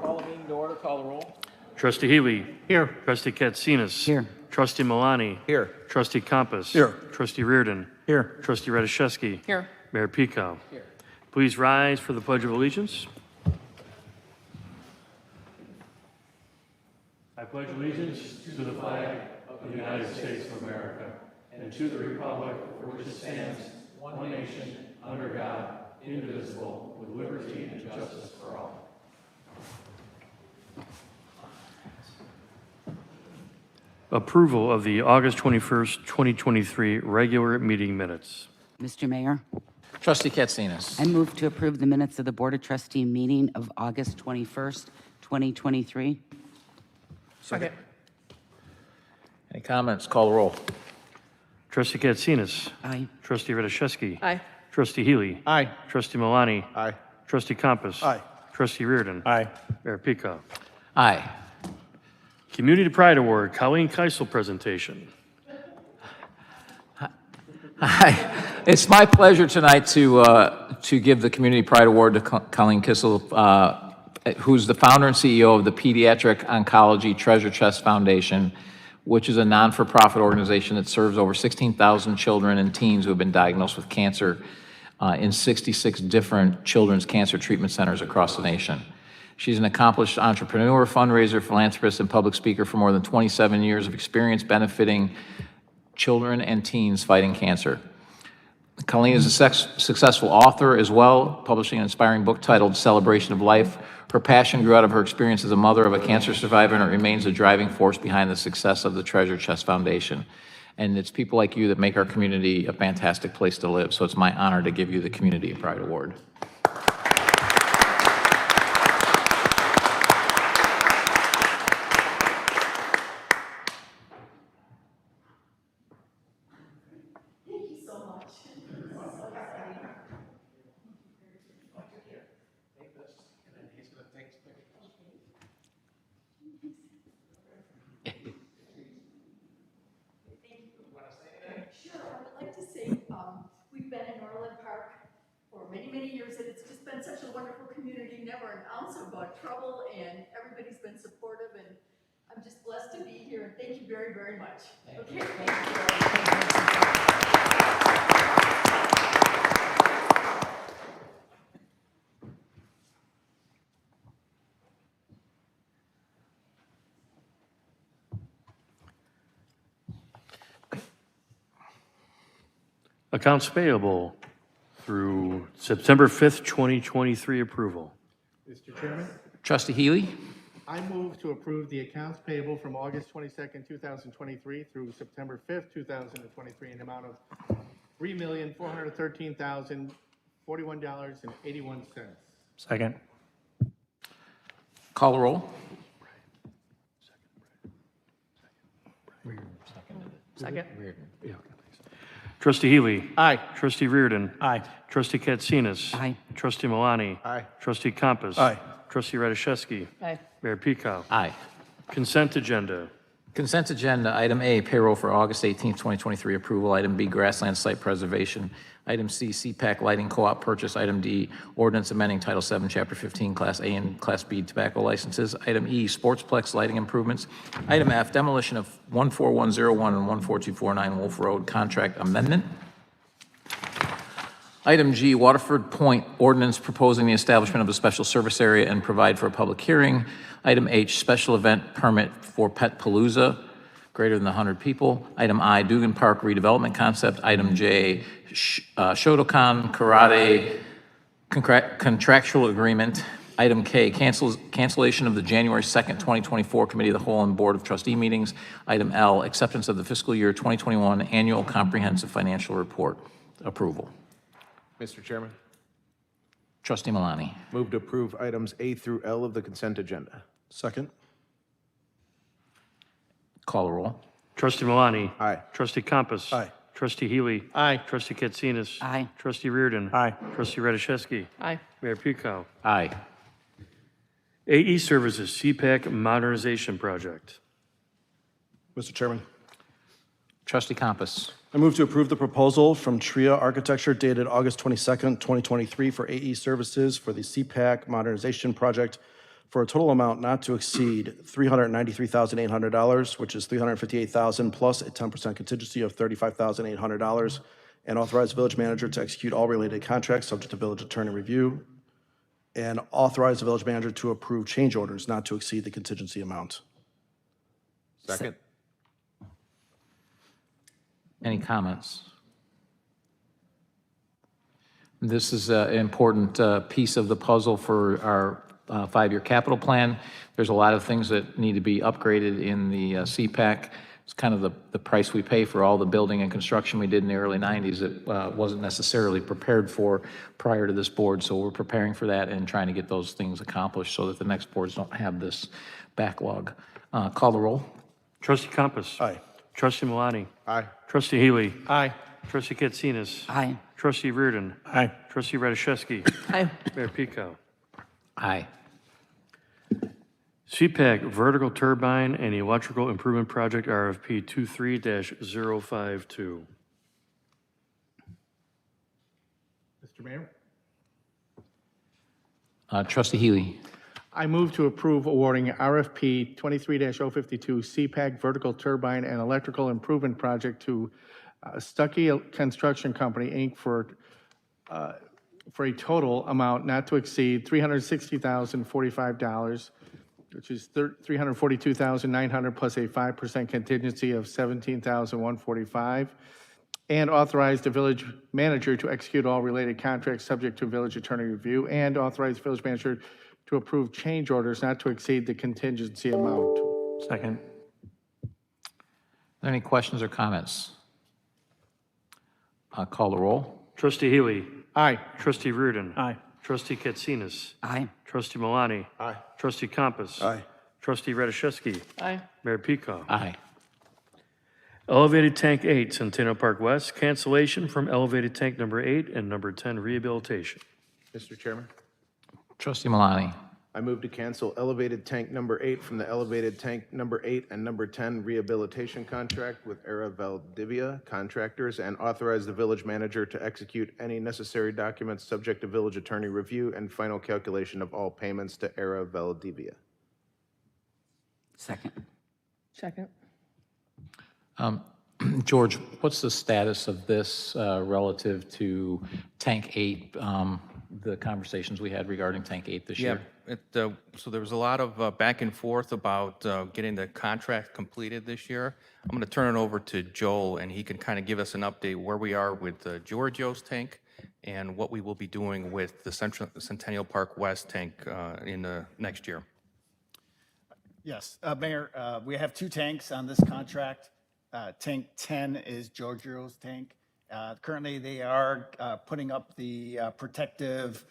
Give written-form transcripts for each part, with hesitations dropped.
Call the meeting to order. Call the roll. Trustee Healy. Here. Trustee Katsinas. Here. Trustee Milani. Here. Trustee Compass. Here. Trustee Reardon. Here. Trustee Radishevsky. Here. Mayor Pico. Here. Please rise for the Pledge of Allegiance. I pledge allegiance to the flag of the United States of America and to the republic for which it stands, one nation, under God, indivisible, with liberty and justice for all. Approval of the August 21st, 2023 regular meeting minutes. Mr. Mayor, Trustee Katsinas. I move to approve the minutes of the Board of Trustee meeting of August 21st, 2023. Second. Any comments? Call the roll. Trustee Katsinas. Aye. Trustee Radishevsky. Aye. Trustee Healy. Aye. Trustee Milani. Aye. Trustee Compass. Aye. Trustee Reardon. Aye. Mayor Pico. Aye. Community Pride Award, Colleen Kisel presentation. Hi, it's my pleasure tonight to give the Community Pride Award to Colleen Kisel, who's the founder and CEO of the Pediatric Oncology Treasure Chest Foundation, which is a non-for-profit organization that serves over 16,000 children and teens who have been diagnosed with cancer in 66 different children's cancer treatment centers across the nation. She's an accomplished entrepreneur, fundraiser, philanthropist, and public speaker for more than 27 years of experience benefiting children and teens fighting cancer. Colleen is a successful author as well, publishing an inspiring book titled Celebration of Life. Her passion grew out of her experience as a mother of a cancer survivor, and it remains the driving force behind the success of the Treasure Chest Foundation. And it's people like you that make our community a fantastic place to live, so it's my honor to give you the Community Pride Award. We've been in Orland Park for many, many years, and it's just been such a wonderful community, never an ounce about trouble, and everybody's been supportive, and I'm just blessed to be here, and thank you very, very much. Okay, thank Accounts payable through September 5th, 2023 approval. Mr. Chairman, Trustee Healy? I move to approve the accounts payable from August 22nd, 2023 through September 5th, 2023 in the amount of $3,413,041.81. Second. Call the roll. Second. Trustee Healy. Aye. Trustee Reardon. Aye. Trustee Katsinas. Aye. Trustee Milani. Aye. Trustee Compass. Aye. Trustee Radishevsky. Aye. Mayor Pico. Aye. Consent agenda. Consent agenda, item A, payroll for August 18th, 2023 approval. Item B, grassland site preservation. Item C, CPAC lighting co-op purchase. Item D, ordinance amending Title 7, Chapter 15, Class A and Class B tobacco licenses. Item E, sportsplex lighting improvements. Item F, demolition of 14101 and 14249 Wolf Road contract amendment. Item G, Waterford Point ordinance proposing the establishment of a special service area and provide for a public hearing. Item H, special event permit for Pet Palooza, greater than 100 people. Item I, Dugan Park redevelopment concept. Item J, Shotokan Karate contractual agreement. Item K, cancellation of the January 2nd, 2024 Committee of the Whole and Board of Trustee meetings. Item L, acceptance of the fiscal year 2021 annual comprehensive financial report approval. Mr. Chairman, Trustee Milani. move to approve items A through L of the consent agenda. Second. Call the roll. Trustee Milani. Aye. Trustee Compass. Aye. Trustee Healy. Aye. Trustee Katsinas. Aye. Trustee Reardon. Aye. Trustee Radishevsky. Aye. Mayor Pico. Aye. AE Services CPAC Modernization Project. Mr. Chairman, Trustee Compass. I move to approve the proposal from TRIA Architecture dated August 22nd, 2023 for AE services for the CPAC Modernization Project for a total amount not to exceed $393,800, which is $358,000 plus a 10% contingency of $35,800, and authorize the village manager to execute all related contracts subject to village attorney review, and authorize the village manager to approve change orders not to exceed the contingency amount. Second. Any comments? This is an important piece of the puzzle for our five-year capital plan. There's a lot of things that need to be upgraded in the CPAC. It's kind of the price we pay for all the building and construction we did in the early 90s that wasn't necessarily prepared for prior to this board. So we're preparing for that and trying to get those things accomplished so that the next boards don't have this backlog. Call the roll. Trustee Compass. Aye. Trustee Malani. Aye. Trustee Healy. Aye. Trustee Katsinas. Aye. Trustee Reardon. Aye. Trustee Radiszewski. Aye. Mayor Pico. Aye. CPAC Vertical Turbine and Electrical Improvement Project RFP 23-052. Mr. Mayor? Trustee Healy. I move to approve awarding RFP 23-052 CPAC Vertical Turbine and Electrical Improvement Project to Stuckey Construction Company, Inc. for a total amount not to exceed $360,045, which is $342,900 plus a 5% contingency of $17,145, and authorize the village manager to execute all related contracts subject to village attorney review, and authorize the village manager to approve change orders not to exceed the contingency amount. Second. Are there any questions or comments? Call the roll. Trustee Healy. Aye. Trustee Reardon. Aye. Trustee Katsinas. Aye. Trustee Malani. Aye. Trustee Compass. Aye. Trustee Radiszewski. Aye. Mayor Pico. Aye. Elevated Tank 8, Centennial Park West, cancellation from Elevated Tank number 8 and number 10, Rehabilitation. Mr. Chairman, Trustee Malani. I move to cancel elevated tank number 8 from the elevated tank number 8 and number 10 rehabilitation contract with Era Valdivia Contractors, and authorize the village manager to execute any necessary documents subject to village attorney review and final calculation of all payments to Era Valdivia. Second. Second. George, what's the status of this relative to Tank 8, the conversations we had regarding Tank 8 this year? So there was a lot of back and forth about getting the contract completed this year. I'm going to turn it over to Joel, and he can kind of give us an update where we are with Giorgio's tank and what we will be doing with the Centennial Park West tank in the next year. Yes, Mayor, we have two tanks on this contract. Tank 10 is Giorgio's tank. Currently, they are putting up the protective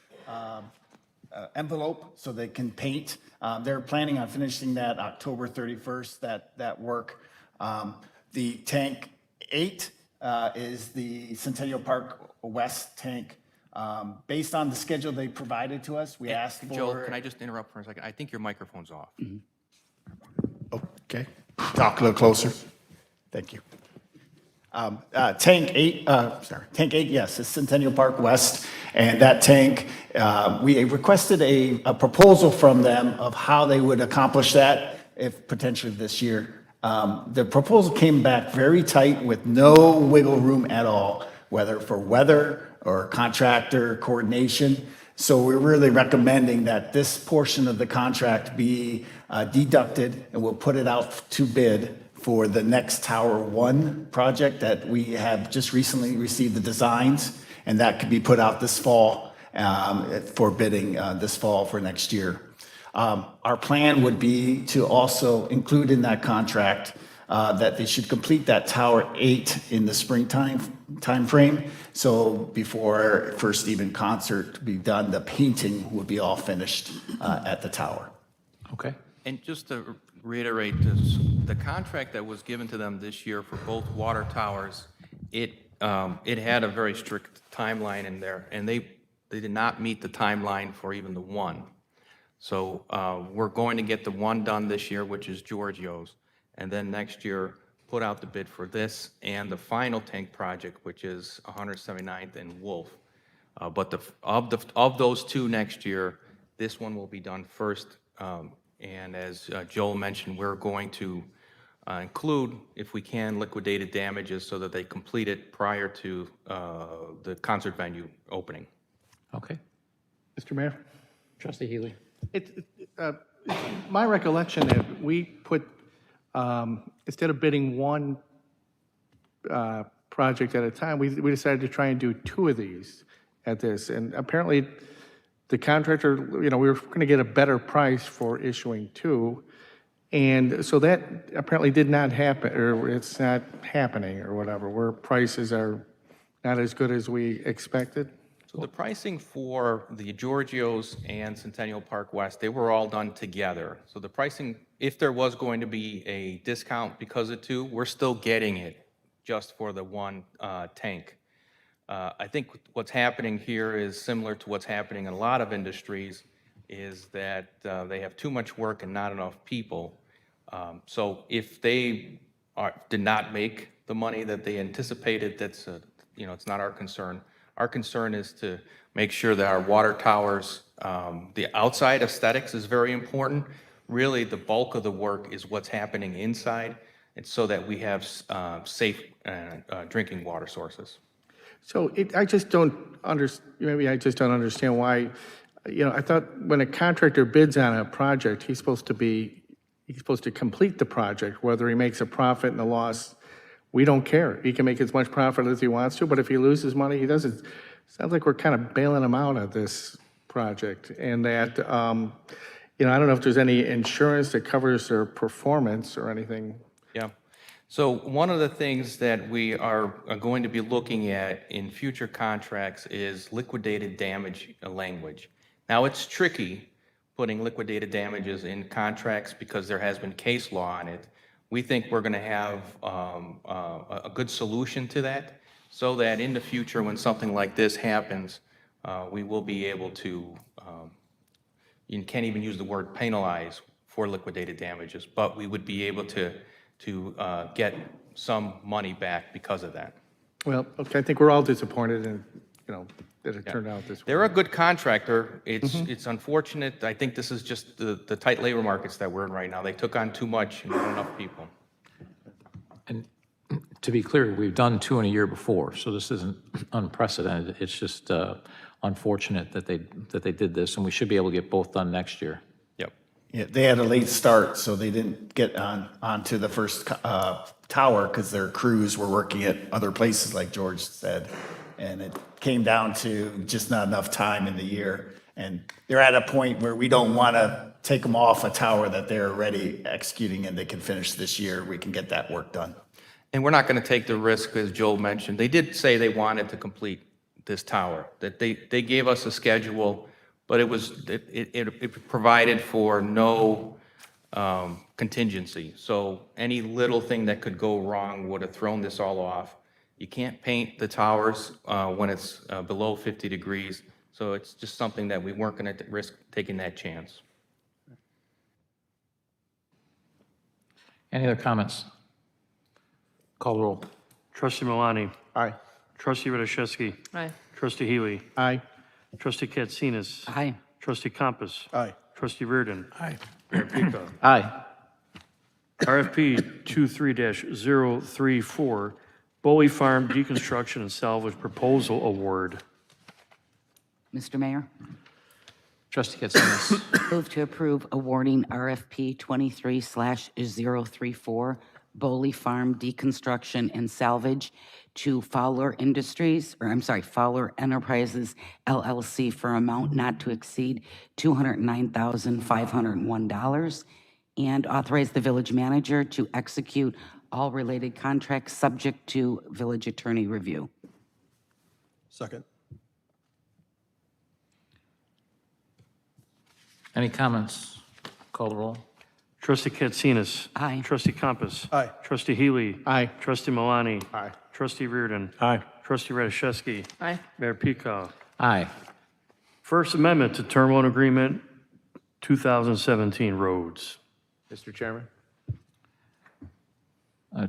envelope so they can paint. They're planning on finishing that October 31st, that work. The Tank 8 is the Centennial Park West tank. Based on the schedule they provided to us, we asked for... Joel, can I just interrupt for a second? I think your microphone's off. Okay, talk a little closer. Thank you. Tank 8, yes, it's Centennial Park West, and that tank, we requested a proposal from them of how they would accomplish that, if potentially this year. The proposal came back very tight with no wiggle room at all, whether for weather or contractor coordination. So we're really recommending that this portion of the contract be deducted, and we'll put it out to bid for the next Tower 1 project that we have just recently received the designs, and that could be put out this fall for bidding this fall for next year. Our plan would be to also include in that contract that they should complete that Tower 8 in the springtime timeframe. So before first even concert to be done, the painting would be all finished at the tower. Okay. And just to reiterate this, the contract that was given to them this year for both water towers, it had a very strict timeline in there, and they did not meet the timeline for even the one. So we're going to get the one done this year, which is Giorgio's, and then next year put out the bid for this and the final tank project, which is 179th and Wolf. But of those two next year, This one will be done first. And as Joel mentioned, we're going to include, if we can, liquidated damages so that they complete it prior to the concert venue opening. Okay. Mr. Mayor? Trustee Healy? My recollection that we put, instead of bidding one project at a time, we decided to try and do two of these at this. And apparently, the contractor, we were going to get a better price for issuing two. And so that apparently did not happen, or it's not happening, or whatever, where prices are not as good as we expected. So the pricing for the Giorgios and Centennial Park West, they were all done together. So the pricing, if there was going to be a discount because of two, we're still getting it just for the one tank. I think what's happening here is similar to what's happening in a lot of industries, is that they have too much work and not enough people. So if they did not make the money that they anticipated, that's it's not our concern. Our concern is to make sure that our water towers, the outside aesthetics is very important. Really, the bulk of the work is what's happening inside, and so that we have safe drinking water sources. So I just don't understand, maybe I just don't understand why, I thought when a contractor bids on a project, he's supposed to complete the project, whether he makes a profit and a loss, we don't care. He can make as much profit as he wants to, but if he loses money, he doesn't. Sounds like we're kind of bailing him out of this project. And that, I don't know if there's any insurance that covers their performance or anything. Yeah. So one of the things that we are going to be looking at in future contracts is liquidated damage language. Now, it's tricky putting liquidated damages in contracts because there has been case law on it. We think we're going to have a good solution to that so that in the future, when something like this happens, we will be able to, you can't even use the word penalize for liquidated damages, but we would be able to get some money back because of that. Well, okay, I think we're all disappointed in, that it turned out this way. They're a good contractor. It's unfortunate. I think this is just the tight labor markets that we're in right now. They took on too much and not enough people. And to be clear, we've done two in a year before, so this isn't unprecedented. It's just unfortunate that they did this, and we should be able to get both done next year. Yep. Yeah, they had a late start, so they didn't get onto the first tower because their crews were working at other places, like George said. And it came down to just not enough time in the year. And they're at a point where we don't want to take them off a tower that they're already executing and they can finish this year. We can get that work done. And we're not going to take the risk, as Joel mentioned. They did say they wanted to complete this tower, that they gave us a schedule, but it provided for no contingency. So any little thing that could go wrong would have thrown this all off. You can't paint the towers when it's below 50 degrees. So it's just something that we weren't going to risk taking that chance. Any other comments? Call the roll. Trustee Malani. Aye. Trustee Radiszewski. Aye. Trustee Healy. Aye. Trustee Katsinas. Aye. Trustee Compass. Aye. Trustee Reardon. Aye. Mayor Pico. Aye. RFP 23-034, Boley Farm Deconstruction and Salvage Proposal Award. Mr. Mayor, Trustee Katsinas. move to approve awarding RFP 23/034, Boley Farm Deconstruction and Salvage to Fowler Enterprises LLC for amount not to exceed $209,501, and authorize the village manager to execute all related contracts subject to village attorney review. Second. Any comments? Call the roll. Trustee Katsinas. Aye. Trustee Compass. Aye. Trustee Healy. Aye. Trustee Malani. Aye. Trustee Reardon. Aye. Trustee Radiszewski. Aye. Mayor Pico. Aye. First Amendment to Term Loan Agreement 2017 Roads. Mr. Chairman?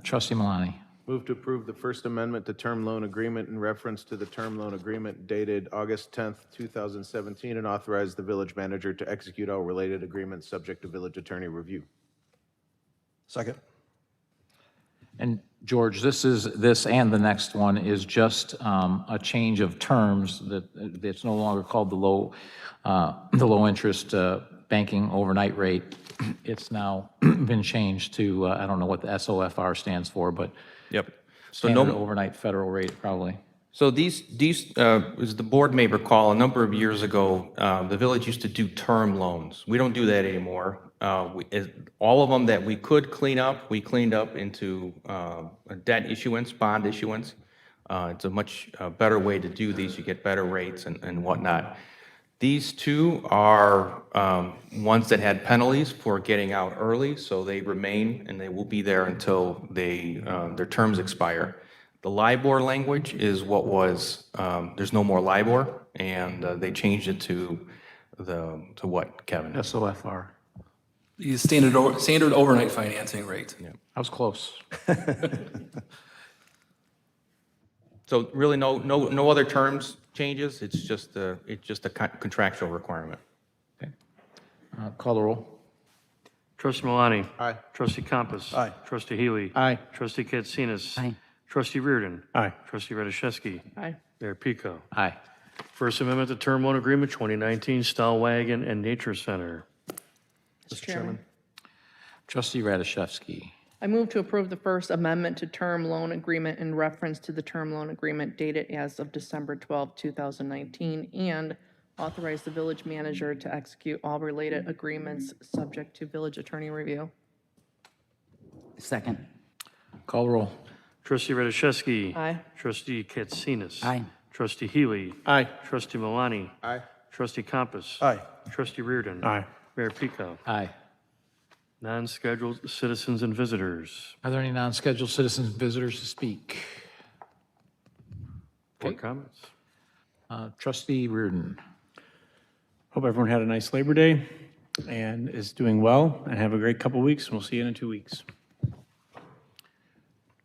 Trustee Malani. Move to approve the First Amendment to Term Loan Agreement in reference to the term loan agreement dated August 10th, 2017, and authorize the village manager to execute all related agreements subject to village attorney review. Second. And George, this and the next one is just a change of terms that it's no longer called the low interest banking overnight rate. It's now been changed to, I don't know what the SOFR stands for, but Yep. So standard no, overnight federal rate, probably. so these, as the board may recall, a number of years ago, the village used to do term loans. We don't do that anymore. All of them that we could clean up, we cleaned up into a debt issuance, bond issuance. It's a much better way to do these. You get better rates and whatnot. These two are ones that had penalties for getting out early, so they remain and they will be there until their terms expire. The LIBOR language is what was, there's no more LIBOR, and they changed it to what, Kevin? SOFR. The standard overnight financing rate. I was close. So really no other terms changes, it's just a contractual requirement. Okay. Call the roll. Trustee Malani. Aye. Trustee Compass. Aye. Trustee Healy. Aye. Trustee Katsinas. Aye. Trustee Reardon. Aye. Trustee Radiszewski. Aye. Mayor Pico. Aye. First Amendment to Term Loan Agreement 2019 STELLWAGEN and Nature Center. Mr. Chairman. Trustee Radiszewski. I move to approve the First Amendment to Term Loan Agreement in reference to the term loan agreement dated as of December 12, 2019, and authorize the village manager to execute all related agreements subject to village attorney review. Second. Call the roll. Trustee Radiszewski. Aye. Trustee Katsinas. Aye. Trustee Healy. Aye. Trustee Malani. Aye. Trustee Compass. Aye. Trustee Reardon. Aye. Mayor Pico. Aye. Non-scheduled citizens and visitors. Are there any non-scheduled citizens and visitors to speak? Board comments. Trustee Reardon. Hope everyone had a nice Labor Day and is doing well, and have a great couple weeks, and we'll see you in 2 weeks.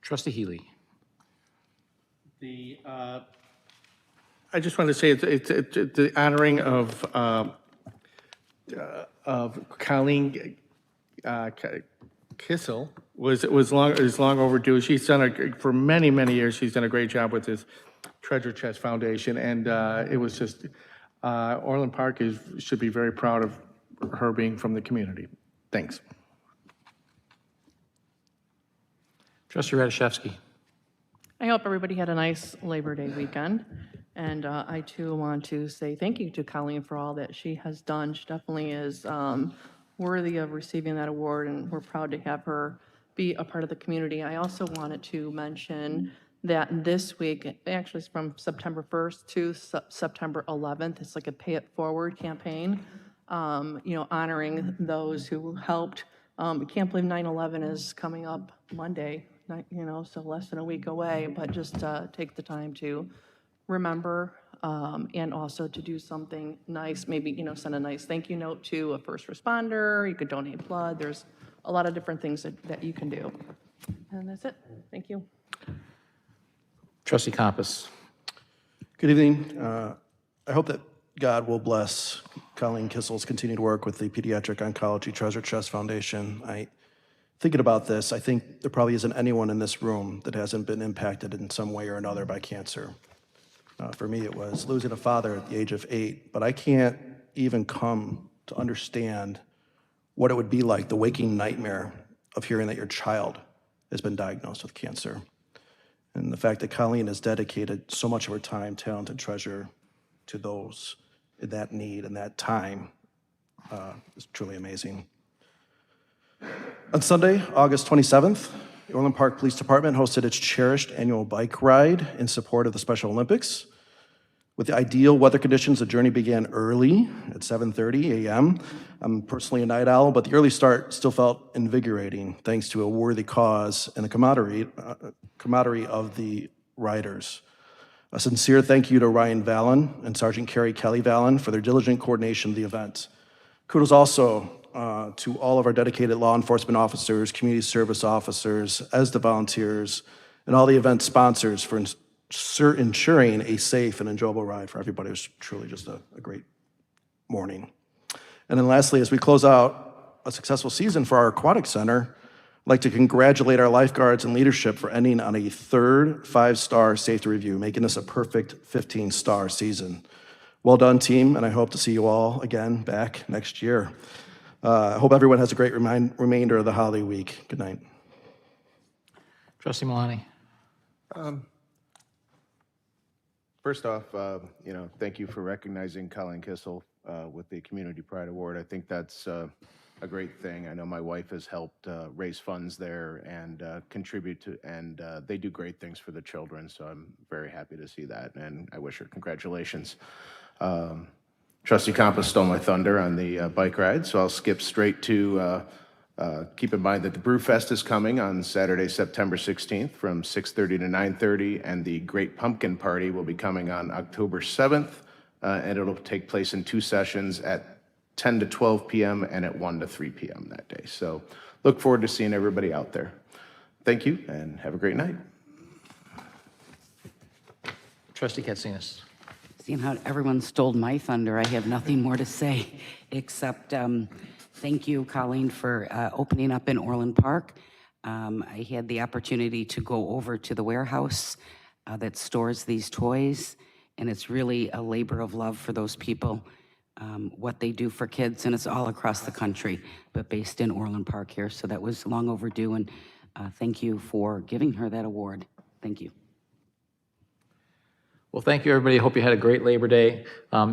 Trustee Healy. I just want to say it's the honoring of Colleen Kisel is long overdue. She's done for many years. She's done a great job with this Treasure Chest Foundation, and it was just Orland Park should be very proud of her being from the community. Thanks. Trustee Radiszewski. I hope everybody had a nice Labor Day weekend. And I too want to say thank you to Colleen for all that she has done. She definitely is worthy of receiving that award, and we're proud to have her be a part of the community. I also wanted to mention that this week, actually it's from September 1st to September 11th, it's like a Pay It Forward campaign, honoring those who helped. I can't believe 9/11 is coming up Monday, so less than a week away, but just take the time to remember and also to do something nice, maybe, send a nice thank you note to a first responder. You could donate blood. There's a lot of different things that you can do. And that's it. Thank you. Trustee Compass. Good evening. I hope that God will bless Colleen Kisel's continued work with the Pediatric Oncology Treasure Chest Foundation. Thinking about this, I think there probably isn't anyone in this room that hasn't been impacted in some way or another by cancer. For me, it was losing a father at the age of 8, but I can't even come to understand what it would be like, the waking nightmare of hearing that your child has been diagnosed with cancer. And the fact that Colleen has dedicated so much of her time, talent, and treasure to those in that need and that time is truly amazing. On Sunday, August 27th, the Orland Park Police Department hosted its cherished annual bike ride in support of the Special Olympics. With the ideal weather conditions, the journey began early at 7:30 a.m. I'm personally a night owl, but the early start still felt invigorating thanks to a worthy cause and the camaraderie of the riders. A sincere thank you to Ryan Vallon and Sergeant Carrie Kelly Vallon for their diligent coordination of the event. Kudos also to all of our dedicated law enforcement officers, community service officers, ESDA volunteers, and all the event sponsors for ensuring a safe and enjoyable ride for everybody. It was truly just a great morning. And then lastly, as we close out a successful season for our aquatic center, I'd like to congratulate our lifeguards and leadership for ending on a third 5-star safety review, making this a perfect 15-star season. Well done, team, and I hope to see you all again back next year. I hope everyone has a great remainder of the holiday week. Good night. Trustee Malani. First off, thank you for recognizing Colleen Kisel with the Community Pride Award. I think that's a great thing. I know my wife has helped raise funds there and contribute to, and they do great things for the children, so I'm very happy to see that, and I wish her congratulations. Trustee Compass stole my thunder on the bike ride, so I'll skip straight to keep in mind that the Brew Fest is coming on Saturday, September 16th from 6:30 to 9:30, and the Great Pumpkin Party will be coming on October 7th, and it'll take place in 2 sessions at 10 to 12 p.m. and at 1 to 3 p.m. that day. So look forward to seeing everybody out there. Thank you, and have a great night. Trustee Katsinas. Seeing how everyone stole my thunder, I have nothing more to say except thank you, Colleen, for opening up in Orland Park. I had the opportunity to go over to the warehouse that stores these toys, and it's really a labor of love for those people, what they do for kids, and it's all across the country, but based in Orland Park here, so that was long overdue, and thank you for giving her that award. Thank you. Well, thank you, everybody. Hope you had a great Labor Day.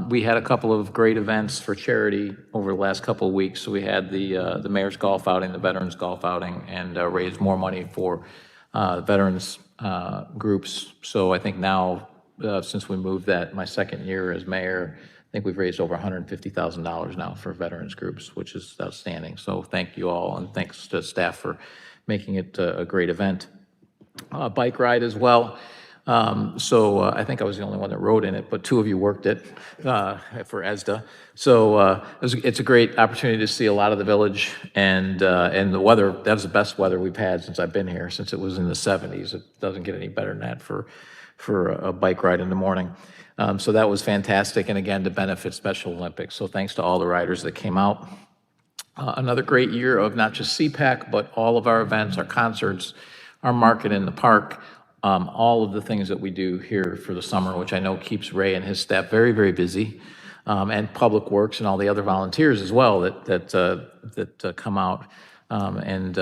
We had a couple of great events for charity over the last couple of weeks. So we had the mayor's golf outing, the veterans golf outing, and raised more money for veterans groups. So I think now, since we moved that, my second year as mayor, I think we've raised over $150,000 now for veterans groups, which is outstanding. So thank you all, and thanks to staff for making it a great event. Bike ride as well. I think I was the only one that rode in it, but 2 of you worked it for ESDA. So it's a great opportunity to see a lot of the village, and the weather. That was the best weather we've had since I've been here, since it was in the 70s. It doesn't get any better than that for a bike ride in the morning. So that was fantastic, and again, to benefit Special Olympics. So thanks to all the riders that came out. Another great year of not just CPAC, but all of our events, our concerts, our market in the park. All of the things that we do here for the summer, which I know keeps Ray and his staff very, very busy, and Public Works and all the other volunteers as well that come out and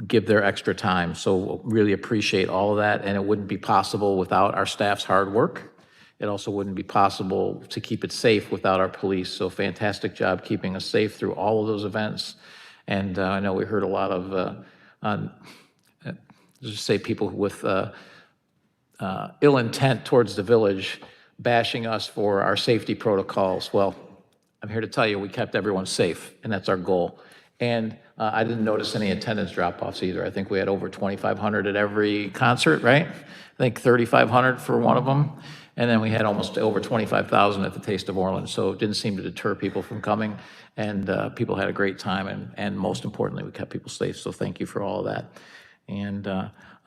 give their extra time. So really appreciate all of that, and it wouldn't be possible without our staff's hard work. It also wouldn't be possible to keep it safe without our police. So fantastic job keeping us safe through all of those events. And I know we heard a lot of just say people with ill intent towards the village bashing us for our safety protocols. Well, I'm here to tell you we kept everyone safe, and that's our goal. And I didn't notice any attendance drop-offs either. I think we had over 2,500 at every concert, right? I think 3,500 for one of them. And then we had almost over 25,000 at the Taste of Orland. So it didn't seem to deter people from coming, and people had a great time. And most importantly, we kept people safe. So thank you for all of that. And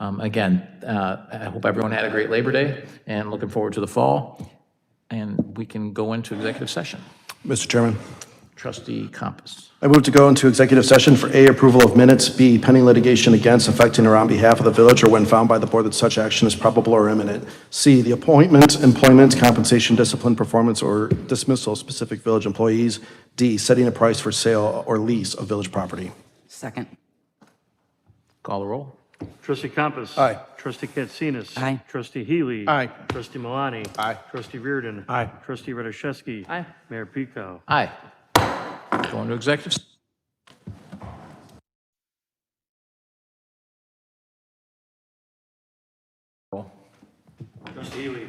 again, I hope everyone had a great Labor Day, and looking forward to the fall. And we can go into executive session. Mr. Chairman. Trustee Compass. I move to go into executive session for A, approval of minutes, B, pending litigation against, affecting, or on behalf of the village, or when found by the board that such action is probable or imminent. C, the appointment, employment, compensation, discipline, performance, or dismissal of specific village employees. D, setting a price for sale or lease of village property. Second. Call the roll. Trustee Compass. Aye. Trustee Katsinas. Aye. Trustee Healy. Aye. Trustee Malani. Aye. Trustee Reardon. Aye. Trustee Radiszewski. Aye. Mayor Pico. Aye. Going to executive. Roll. Trustee Healy.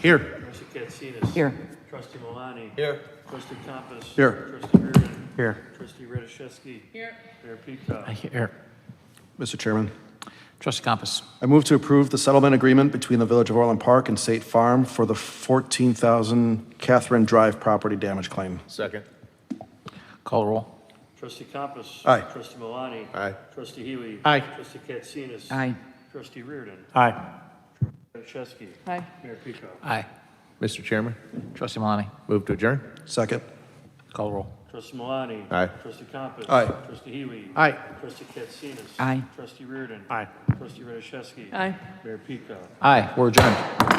Here. Trustee Katsinas. Here. Trustee Malani. Here. Trustee Compass. Here. Trustee Reardon. Here. Trustee Radiszewski. Here. Mayor Pico. Here. Mr. Chairman. Trustee Compass. I move to approve the settlement agreement between the Village of Orland Park and State Farm for the 14,000 Catherine Drive property damage claim. Second. Call the roll. Trustee Compass. Aye. Trustee Malani. Aye. Trustee Healy. Aye. Trustee Katsinas. Aye. Trustee Reardon. Aye. Chesky. Aye. Mayor Pico. Aye. Mr. Chairman, Trustee Malani. move to adjourn. Second. Call roll. Trustee Malani. Aye. Trustee Compass. Aye. Trustee Healy. Aye. Trustee Katsinas. Aye. Trustee Reardon. Aye. Trustee Radiszewski. Aye. Mayor Pico. Aye, we're adjourned.